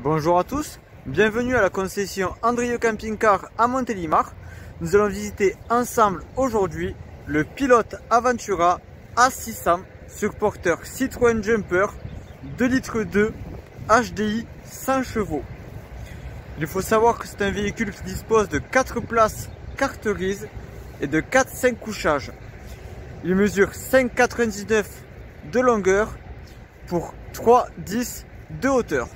Bonjour à tous, bienvenue à la concession Andrieux Camping Car à Montélimar. Nous allons visiter ensemble aujourd'hui le Pilote Aventura A600 sur porteur Citroën Jumper 2 litres 2 HDI 100 chevaux. Il faut savoir que c'est un véhicule qui dispose de 4 places carte grise et de 4-5 couchages. Il mesure 5,99 de longueur pour 3,10 de hauteur.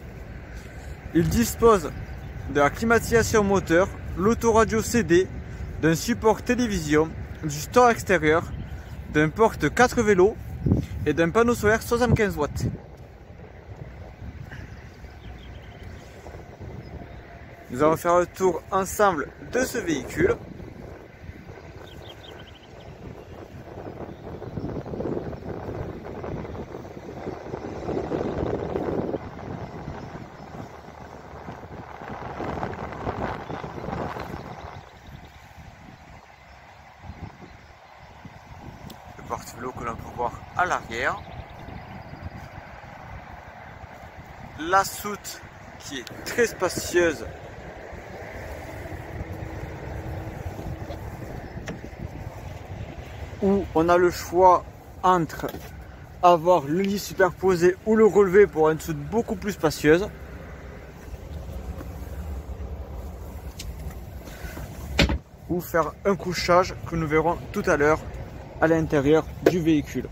Il dispose de la climatisation moteur, l'autoradio CD, d'un support télévision, du store extérieur, d'un porte 4 vélos et d'un panneau solaire 75 watts. Nous allons faire le tour ensemble de ce véhicule. Le porte-vélo que l'on peut voir à l'arrière. La soute qui est très spacieuse. Où on a le choix entre avoir le lit superposé ou le relevé pour une soute beaucoup plus spacieuse. Ou faire un couchage que nous verrons tout à l'heure à l'intérieur du véhicule.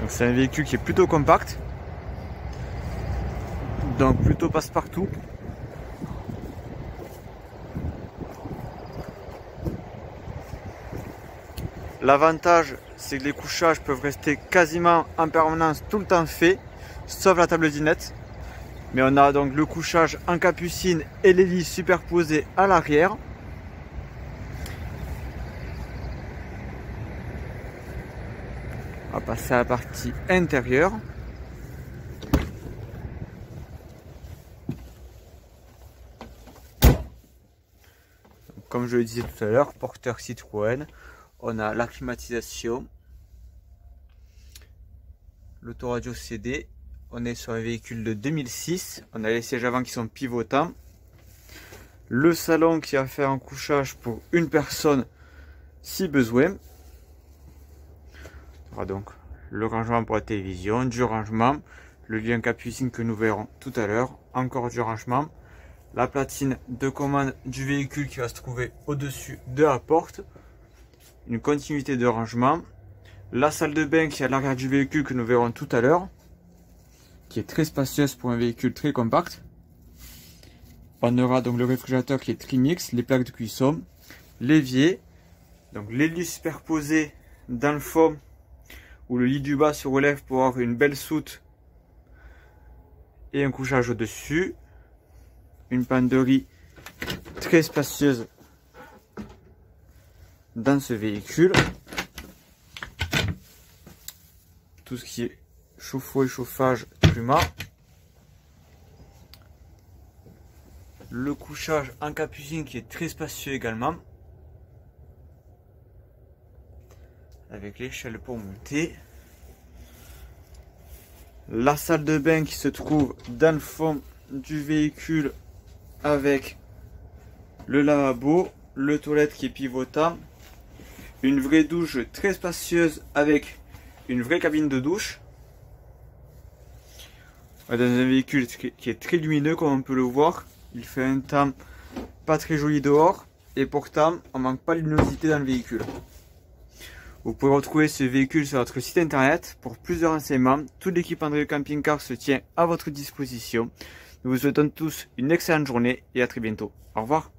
C'est un véhicule qui est plutôt compact, donc plutôt passe-partout. L'avantage, c'est que les couchages peuvent rester quasiment en permanence tout le temps faits, sauf la table dinette. Mais on a donc le couchage en capucine et les lits superposés à l'arrière. On va passer à la partie intérieure. Comme je le disais tout à l'heure, porteur Citroën. On a la climatisation, l'autoradio CD. On est sur un véhicule de 2006. On a les sièges avant qui sont pivotants. Le salon qui a fait un couchage pour une personne si besoin. On aura donc le rangement pour la télévision, du rangement, le lien capucine que nous verrons tout à l'heure, encore du rangement, la platine de commande du véhicule qui va se trouver au-dessus de la porte, une continuité de rangement, la salle de bain qui est à l'arrière du véhicule que nous verrons tout à l'heure, qui est très spacieuse pour un véhicule très compact. On aura donc le réfrigérateur qui est trimix, les plaques de cuisson, l'évier, donc les lits superposés dans le fond où le lit du bas se relève pour avoir une belle soute et un couchage au-dessus, une penderie très spacieuse dans ce véhicule, tout ce qui est chauffe-eau et chauffage Pluma, le couchage en capucine qui est très spacieux également, avec l'échelle pour monter, la salle de bain qui se trouve dans le fond du véhicule avec le lavabo, le toilette qui est pivotant, une vraie douche très spacieuse avec une vraie cabine de douche. On est dans un véhicule qui est très lumineux comme on peut le voir. Il fait un temps pas très joli dehors et pourtant on manque pas de luminosité dans le véhicule. Vous pouvez retrouver ce véhicule sur notre site internet pour plus de renseignements. Toute l'équipe Andrieux Camping Car se tient à votre disposition. Nous vous souhaitons tous une excellente journée et à très bientôt. Au revoir.